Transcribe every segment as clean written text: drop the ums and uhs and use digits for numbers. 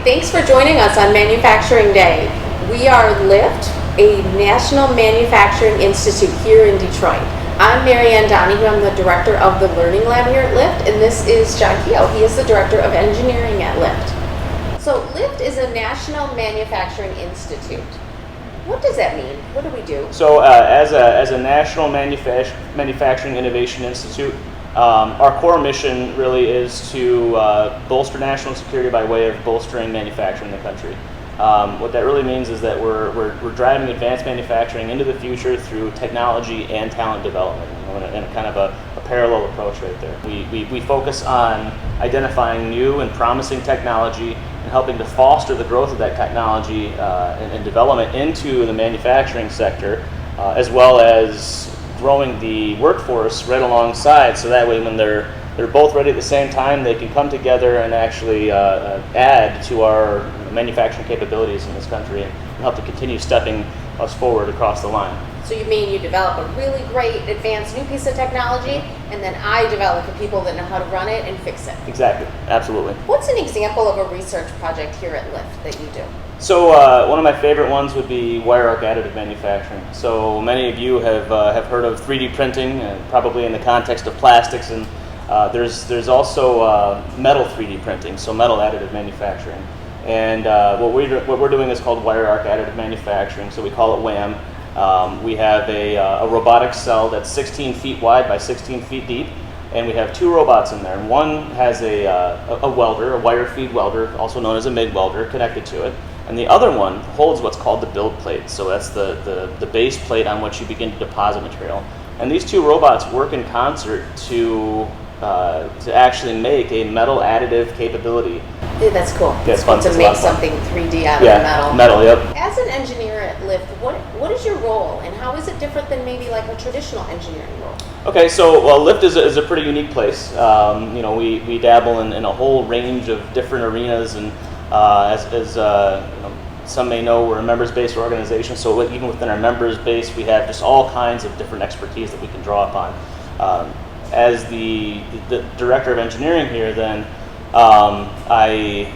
thanks for joining us on Manufacturing Day. We are LIFT, a National Manufacturing Institute here in Detroit. I'm Marianne Donahue. I'm the director of the Learning Lab here at LIFT, and this is John Keogh. He is the director of engineering at LIFT. So LIFT is a National Manufacturing Institute. What does that mean? What do we do? So as a National Manufacturing Innovation Institute, our core mission really is to bolster national security by way of bolstering manufacturing in the country. What that really means is that we're driving advanced manufacturing into the future through technology and talent development, in a kind of a parallel approach right there. We focus on identifying new and promising technology and helping to foster the growth of that technology and development into the manufacturing sector, as well as growing the workforce right alongside, so that way when they're both ready at the same time, they can come together and actually add to our manufacturing capabilities in this country and help to continue stepping us forward across the line. So you mean you develop a really great advanced new piece of technology, and then I develop the people that know how to run it and fix it? Exactly, absolutely. What's an example of a research project here at LIFT that you do? So one of my favorite ones would be wire arc additive manufacturing. So many of you have heard of 3D printing, probably in the context of plastics, and there's also metal 3D printing, so metal additive manufacturing. And what we're doing is called wire arc additive manufacturing, so we call it WAM. We have a robotic cell that's 16 feet wide by 16 feet deep, and we have two robots in there. And one has a welder, a wire feed welder, also known as a MIG welder, connected to it. And the other one holds what's called the build plate, so that's the base plate on which you begin to deposit material. And these two robots work in concert to actually make a metal additive capability. Yeah, that's cool. Yeah, it's fun. To make something 3D out of metal. Metal, yep. As an engineer at LIFT, what is your role, and how is it different than maybe like a traditional engineering role? Okay, so LIFT is a pretty unique place. We dabble in a whole range of different arenas, and as some may know, we're a members-based organization, so even within our members base, we have just all kinds of different expertise that we can draw upon. As the director of engineering here, then I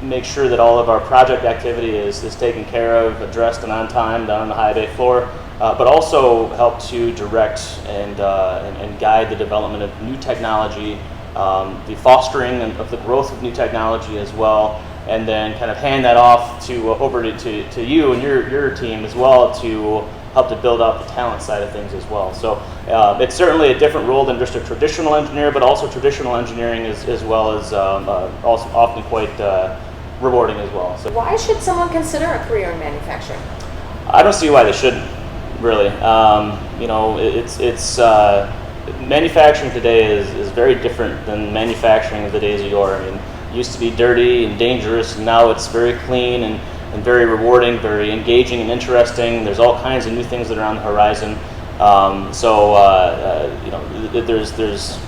make sure that all of our project activity is taken care of, addressed, and on time, down on the high bay floor, but also help to direct and guide the development of new technology, the fostering of the growth of new technology as well, and then kind of hand that off over to you and your team as well to help to build out the talent side of things as well. So it's certainly a different role than just a traditional engineer, but also traditional engineering as well as also often quite rewarding as well. So why should someone consider a career in manufacturing? I don't see why they shouldn't, really. It's manufacturing today is very different than manufacturing of the days of yore. I mean, it used to be dirty and dangerous, and now it's very clean and very rewarding, very engaging and interesting. There's all kinds of new things that are on the horizon. There's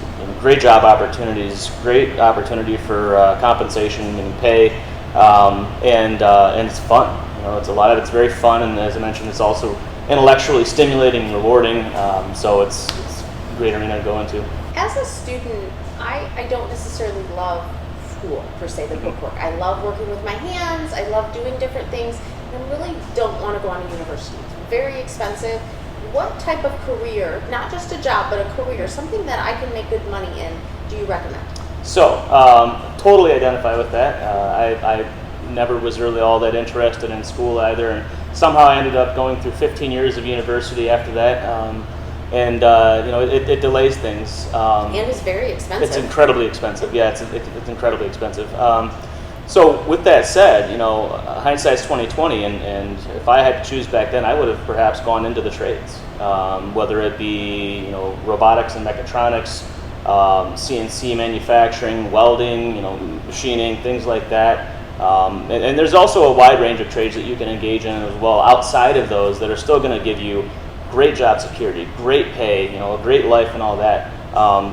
great job opportunities, great opportunity for compensation and pay, and it's fun. It's a lot of it's very fun, and as I mentioned, it's also intellectually stimulating and rewarding. So it's a great arena to go into. As a student, I don't necessarily love school, per se, the bookwork. I love working with my hands, I love doing different things, and I really don't want to go on to university. It's very expensive. What type of career, not just a job, but a career, something that I can make good money in, do you recommend? So, totally identify with that. I never was really all that interested in school either, and somehow I ended up going through 15 years of university after that. It delays things. And it's very expensive. It's incredibly expensive. Yeah, it's incredibly expensive. So with that said, hindsight's 20/20, and if I had to choose back then, I would have perhaps gone into the trades, whether it be robotics and mechatronics, CNC manufacturing, welding, machining, things like that. And there's also a wide range of trades that you can engage in as well outside of those that are still going to give you great job security, great pay, a great life and all that.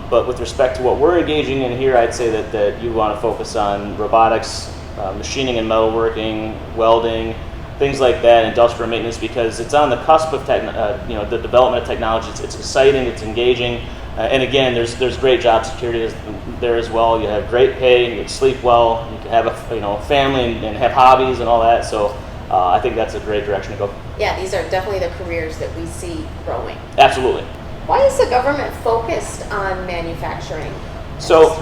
But with respect to what we're engaging in here, I'd say that you want to focus on robotics, machining and metalworking, welding, things like that, industrial maintenance, because it's on the cusp of the development of technology. It's exciting, it's engaging, And again, there's great job security there as well. You have great pay, you can sleep well, you can have a family and have hobbies and all that. So I think that's a great direction to go. Yeah, these are definitely the careers that we see growing. Absolutely. Why is the government focused on manufacturing? So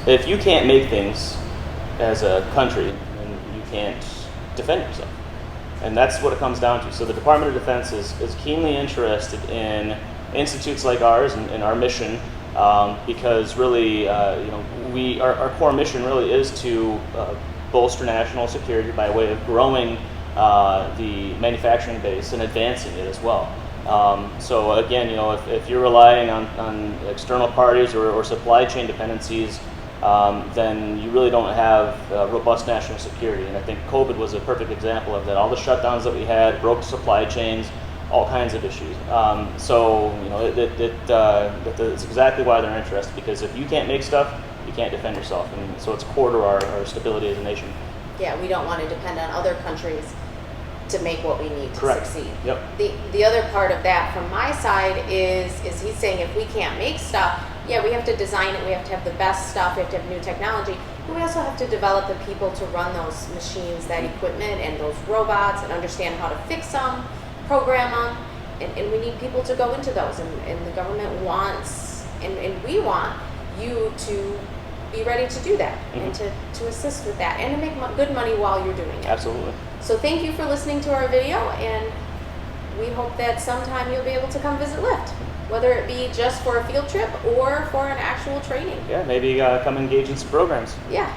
if you can't make things as a country, then you can't defend yourself. And that's what it comes down to. So the Department of Defense is keenly interested in institutes like ours and our mission, because really, our core mission really is to bolster national security by way of growing the manufacturing base and advancing it as well. So again, if you're relying on external parties or supply chain dependencies, then you really don't have robust national security. And I think COVID was a perfect example of that. All the shutdowns that we had broke supply chains, all kinds of issues. That's exactly why they're interested, because if you can't make stuff, you can't defend yourself. And so it's core to our stability as a nation. Yeah, we don't want to depend on other countries to make what we need to Correct. succeed. Yep. The other part of that from my side is he's saying if we can't make stuff, yeah, we have to design it, we have to have the best stuff, we have to have new technology, but we also have to develop the people to run those machines, that equipment, and those robots, and understand how to fix them, program them, and we need people to go into those, and the government wants, and we want you to be ready to do that, and to assist with that, and to make good money while you're doing it. Absolutely. So thank you for listening to our video, and we hope that sometime you'll be able to come visit LIFT, whether it be just for a field trip or for an actual training. Yeah, maybe come engage in some programs. Yeah.